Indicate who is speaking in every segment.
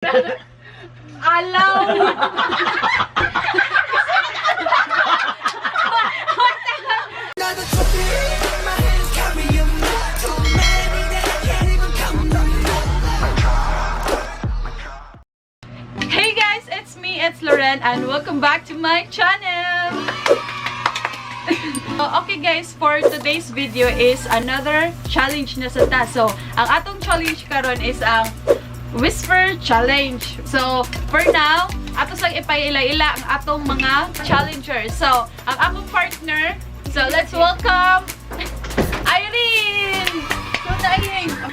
Speaker 1: Alaw! Hey guys, it's me, it's Loren, and welcome back to my channel! Okay guys, for today's video is another challenge na sa ta. So, ang atong challenge karon is ang Whisper Challenge. So, for now, ato sang ipaila-ila ang atong mga challengers. So, ang akong partner, so let's welcome Irene!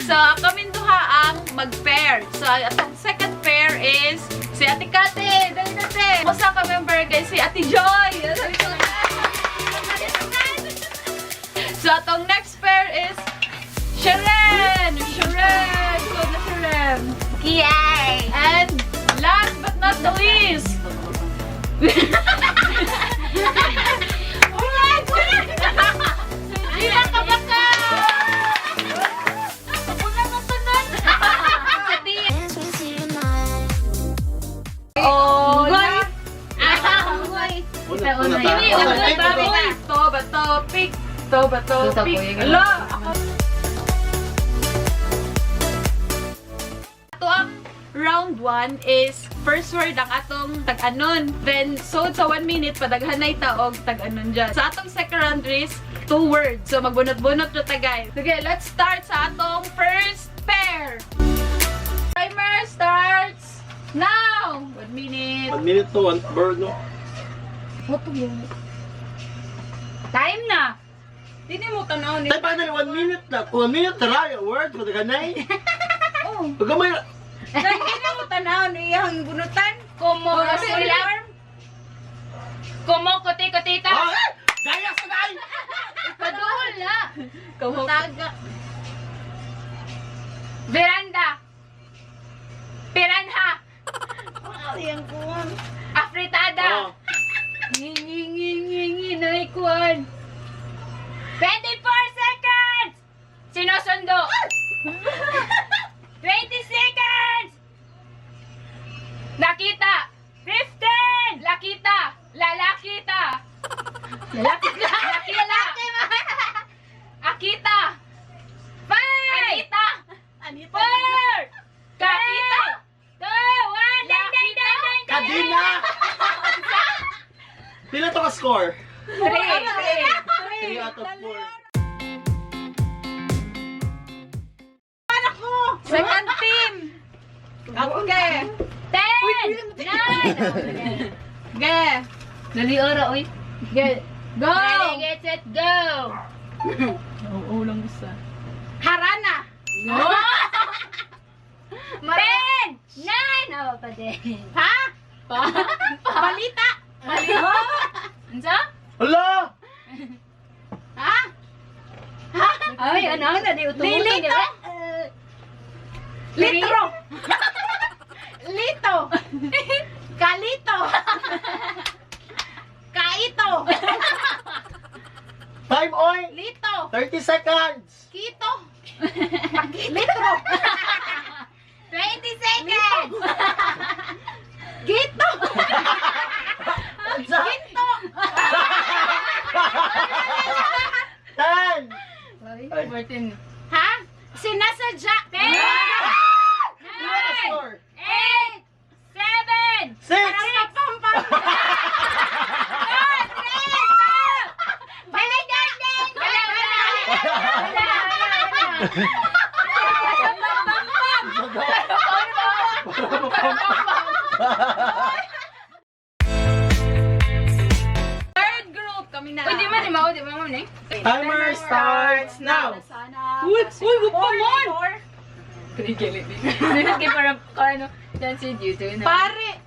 Speaker 1: So, kaming duha ang mag-pair. So, atong second pair is si Ate Kate. Dali natin. Kusa ka member guys, si Ate Joy. So, atong next pair is Sharon! Sharon! So, na Sharon.
Speaker 2: Yay!
Speaker 1: And last but not the least, Gina Kabaka! Una na sunod! Oh,
Speaker 2: Goy!
Speaker 1: Toba topic! Toba topic! Ala! Ato ang round 1 is first word ang atong tag-anon. Then, so sa 1 minute, padaghanay taog tag-anon dyan. Sa atong second round is 2 words. So, magbunot-bunot na tagay. Sige, let's start sa atong first pair. Timer starts now! 1 minute.
Speaker 3: 1 minute to 1 bird, no?
Speaker 2: Time na!
Speaker 1: Dini mo tanaw ni...
Speaker 3: Tay, paano 1 minute na? 1 minute na lang, word, mataganay.
Speaker 1: Oh.
Speaker 3: Pagkamay na.
Speaker 1: Dini mo tanaw ni iyang bunutan.
Speaker 2: Kumo
Speaker 1: Oh,
Speaker 2: kasulat! Kumo kuti-kutita!
Speaker 3: Ah! Gaya sa day!
Speaker 2: Paduhol na!
Speaker 1: Taga.
Speaker 2: Veranda! Piranha!
Speaker 1: Ayan kuwan.
Speaker 2: Afritada!
Speaker 3: Oh.
Speaker 2: Ngi naikuan! 24 seconds! Sinusundo! 20 seconds! Nakita! 15! Lakita! Lalakita! Lalakita! Lalaki! Akita! 5! Anita!
Speaker 1: Anita.
Speaker 2: 4! Kakita! 2! 1! Dang!
Speaker 3: Kadina! Pila to ka score?
Speaker 2: 3!
Speaker 3: 3 out of 4.
Speaker 1: Second team. Okay.
Speaker 2: 10! 9!
Speaker 1: Ge.
Speaker 2: Dali ora, oy.
Speaker 1: Ge. Go.
Speaker 2: Ready, get set, go!
Speaker 1: Oo lang gusto.
Speaker 2: Harana!
Speaker 1: No.
Speaker 2: 10! 9! Awa pa din.
Speaker 1: Ha? Balita. Balita.
Speaker 2: Ansa?
Speaker 3: Hala!
Speaker 1: Ha?
Speaker 2: Ay, ano? Dali utong-utong, di
Speaker 1: Lilito.
Speaker 2: ba?
Speaker 1: Litro. Lito. Kalito. Kaito.
Speaker 3: Time oy!
Speaker 1: Lito.
Speaker 3: 30 seconds!
Speaker 1: Kito. Litro.
Speaker 2: 20 seconds!
Speaker 1: Gito.
Speaker 3: Ansa?
Speaker 1: Ginto.
Speaker 3: 10! Ay.
Speaker 2: 14.
Speaker 1: Ha? Sinasadya.
Speaker 2: 10!
Speaker 3: Pila ka score?
Speaker 2: 8! 7!
Speaker 3: 6!
Speaker 1: Pampam. Third group kami na.
Speaker 2: Uy, di man, eh.
Speaker 3: Timer starts now!
Speaker 1: Uy, gupa mo.
Speaker 2: Dinat kay parang, ano, dance with you too.
Speaker 1: Pare.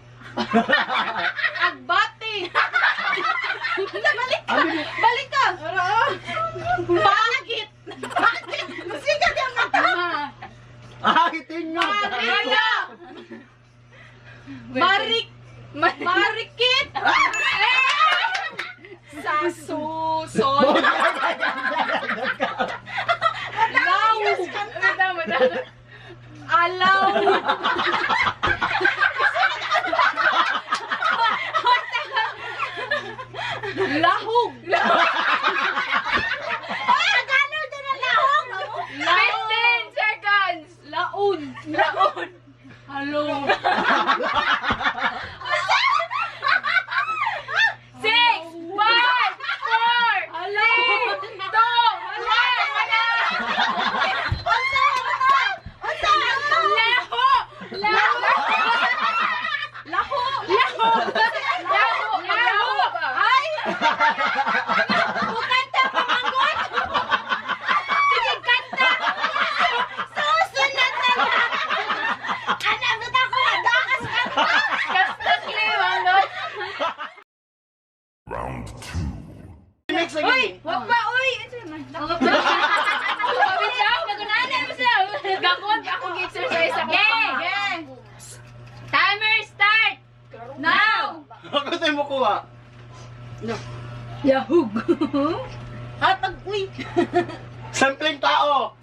Speaker 1: Agbati. Balik ka. Balik ka. Bakit? Bakit? Sikat yung mata.
Speaker 3: Ah, itin nyo!
Speaker 1: Maria. Marikit. Sa suson. Alaw. Alaw.
Speaker 2: Hello. 6, 5, 4, 3, 2, 1.
Speaker 4: Round 2.
Speaker 3: Next again.
Speaker 2: Wag pa, uy! Gakot, akong exercise ako. Timer start! Now!
Speaker 3: Ako tayo mo kuha.
Speaker 2: Yahoo!
Speaker 1: Hatag, uy.
Speaker 3: Sampling tao.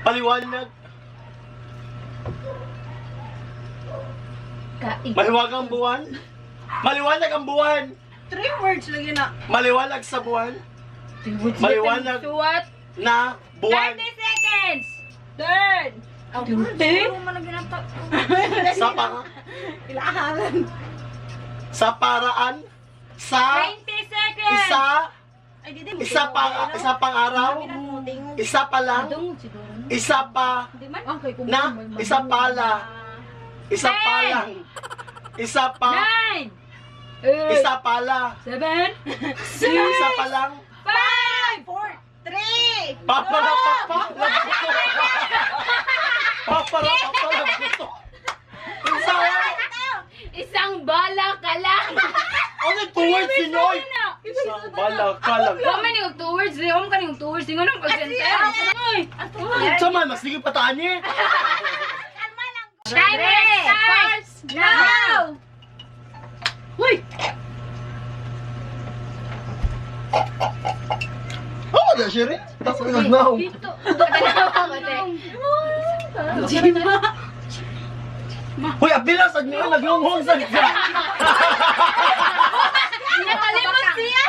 Speaker 3: Paliwanag. Maliwanag ang buwan. Maliwanag ang buwan.
Speaker 1: 3 words lang yun na.
Speaker 3: Maliwanag sa buwan. Maliwanag
Speaker 2: To what?
Speaker 3: na
Speaker 2: 30
Speaker 3: buwan.
Speaker 2: seconds!
Speaker 1: Third.
Speaker 3: Sa pang
Speaker 1: Kailangan.
Speaker 3: sa paraan sa
Speaker 2: 20 seconds!
Speaker 3: isa pang araw, isa pa lang, isa pa na, isa pala, isa pa lang, isa pa,
Speaker 2: 9,
Speaker 3: isa pala,
Speaker 2: 7,
Speaker 3: isa pa lang,
Speaker 2: 5,
Speaker 1: 3.
Speaker 3: paparapapa, paparapapa, isa,
Speaker 2: isang bala ka lang!
Speaker 3: ano 2 words sinoy? Isang bala ka lang.
Speaker 2: Huwag man yung 2 words, huwag ka yung 2 words, hindi nga nang pag-sentence.
Speaker 3: Sama, mas sige pataan niya.
Speaker 2: Timer starts now!
Speaker 1: Uy.
Speaker 3: Oh, na siya rin. Tapos now. Hoy, abilas, ag niyo, naglunghong sa ka.
Speaker 2: Nakalimot siya!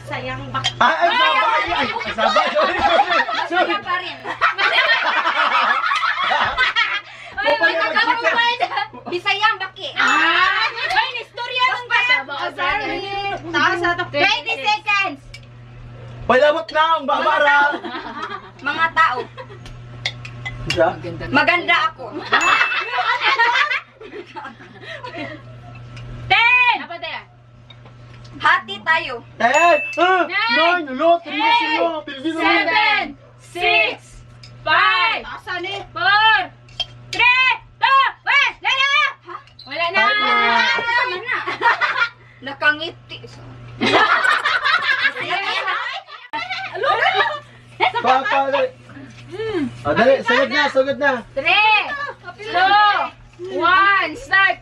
Speaker 1: Sayang ba?
Speaker 3: Ay, sabay, ay, sabay. Sorry.
Speaker 2: pa rin.
Speaker 1: Bisayang baki.
Speaker 2: Ay, nistorya nung kaya.
Speaker 1: Taas na to.
Speaker 2: 20 seconds!
Speaker 3: Palabot na ang babara.
Speaker 1: Mga tao. Maganda ako.
Speaker 2: 10! Dapat na.
Speaker 1: Hati tayo.
Speaker 3: 10, 9, lot, sino, Pilipino.
Speaker 2: 7, 6, 5,
Speaker 1: Asan eh?
Speaker 2: 4, 3, 2, 1, wala na!
Speaker 1: Tama na. Nakangiti.
Speaker 3: Papali. Ah, dali, sugod na.
Speaker 2: 3, 2, 1, start!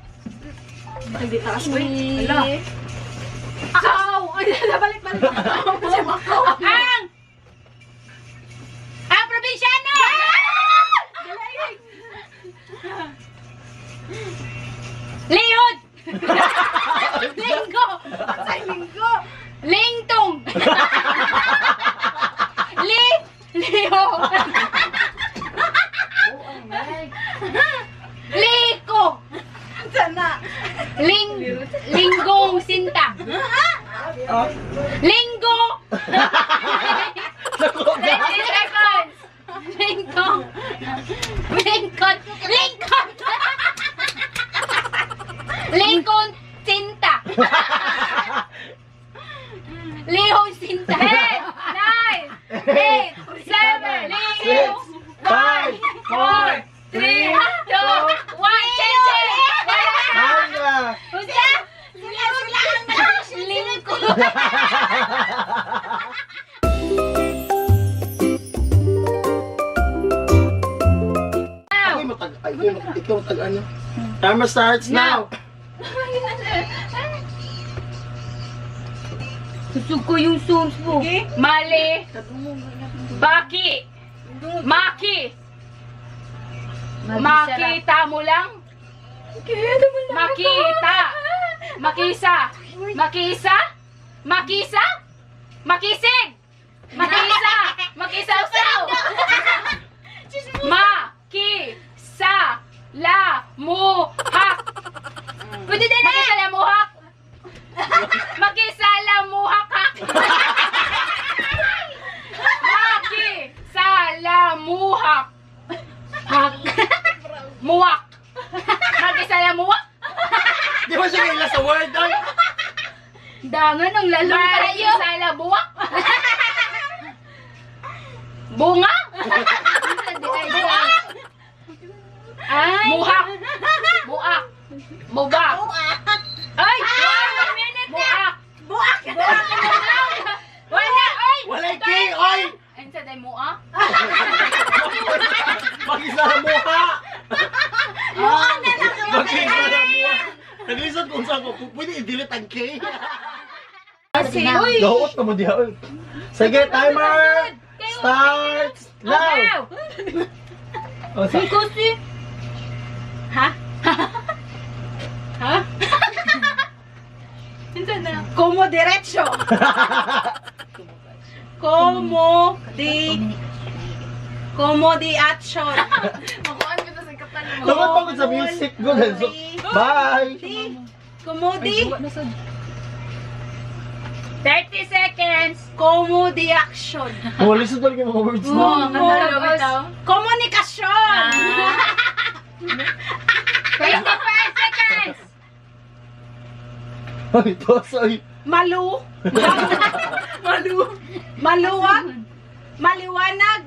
Speaker 1: Hindi taas mo eh.
Speaker 2: Ala.
Speaker 1: Aw! Ay, nabalik-balik.
Speaker 2: Ang probinsyano! Lihod! Linggo!
Speaker 1: Sa linggo.
Speaker 2: Lingtong! Liho! Liko!
Speaker 1: Sana.
Speaker 2: Linggong sinta! Linggo! 20 seconds! Lingkong! Lingkon! Lingkon! Lingkon sinta! Lihong sinta! 10, 9, 8, 7, 6, 5, 4, 3, 2, 1, Cheche!
Speaker 3: Hanga.
Speaker 2: Unsa? Lingkon!
Speaker 3: Ikaw tag ano? Timer starts now.
Speaker 2: Gusto ko yung songs mo. Mali. Baki. Maki. Makita mo lang. Makita. Makisa. Makisa? Makisa? Makisig! Makisa! Makisaw-saw! Makisalamuhak! Pwede din eh! Makisalamuhak! Makisalamuhak! Makisalamuhak! Hak! Muwak! Makisalamuwak!
Speaker 3: Di ba siya kaila sa word? Ay,
Speaker 2: Dangan ang lalong kayo! Makisalamuwak! Bunga! Buak! Ay! Muhak! Buak! Bubak! Ay! 1 minute na! Buak! Wala! Ay!
Speaker 3: walay kay, oy!
Speaker 2: Ayun sa day mo ah?
Speaker 3: Mag-isa na mukha! Mag-isa na mukha! Nag-isot kung saan ko, pwede i-delete ang kay.
Speaker 2: Kasi, uy!
Speaker 3: Gawot na mo diya, oy. Sige, timer! Start! Now! O, sa-
Speaker 2: Kasi... Ha? Ha? Ito na.
Speaker 5: Como derecho. Como di action.
Speaker 2: Makuhaan ko to sa kapan mo.
Speaker 3: Tungkol pa ko sa music ko. So, bye!
Speaker 5: Como di
Speaker 2: 30 seconds!
Speaker 5: como di action.
Speaker 3: Oh, listen talaga yung mga words mo.
Speaker 2: Oh, ano bitaw?
Speaker 5: Komunikasyon.
Speaker 2: 25 seconds!
Speaker 3: Ay, tosoy.
Speaker 5: Maluwag. Maliwanag.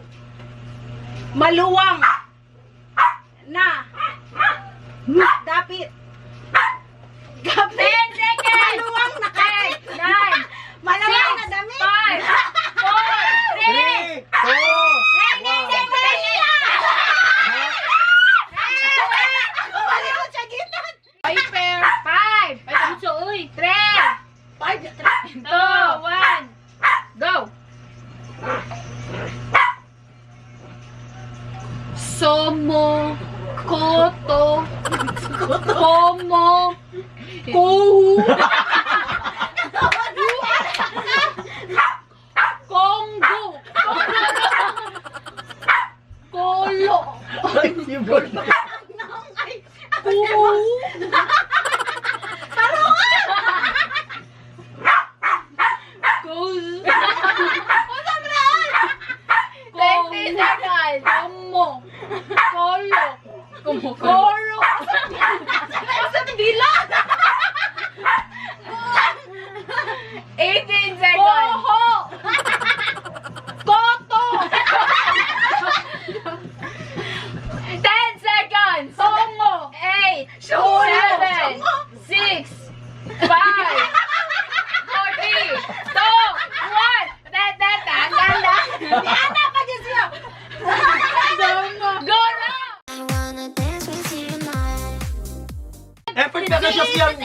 Speaker 5: Maluwang. Na. Dapit.
Speaker 2: 10 seconds!
Speaker 5: Maluwang na kapit.
Speaker 2: 9,
Speaker 5: Maluwang na damit.
Speaker 2: 5, 4, 3,
Speaker 3: 3, 2,
Speaker 5: Malimot sa gitan.
Speaker 2: 5, 3, 2, 1, go!
Speaker 1: Somo, koto, komo, kuhu, konggo, kolo,
Speaker 3: Ay, keyboard.
Speaker 1: kuhu, goes,
Speaker 2: 20 seconds!
Speaker 1: komo, kolo, kolo,
Speaker 2: Sa dila! 18 seconds!
Speaker 1: koho, koto,
Speaker 2: 10 seconds!
Speaker 1: songo,
Speaker 2: 8, 7, 6, 5, 4, 3, 2, 1.
Speaker 5: Diana pa dyan siya.
Speaker 2: Go na!
Speaker 3: Effort na siya siyang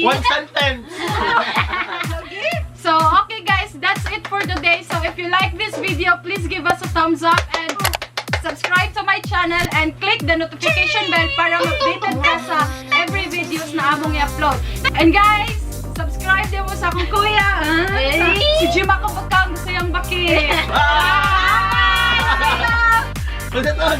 Speaker 3: one sentence.
Speaker 1: So, okay guys, that's it for today. So, if you like this video, please give us a thumbs up and subscribe to my channel and click the notification bell para updated ka sa every videos na among i-upload. And guys, subscribe din mo sa akong kuya. Si Jim ako pagkaon gusto yung baki.
Speaker 3: Bye! Ulit na,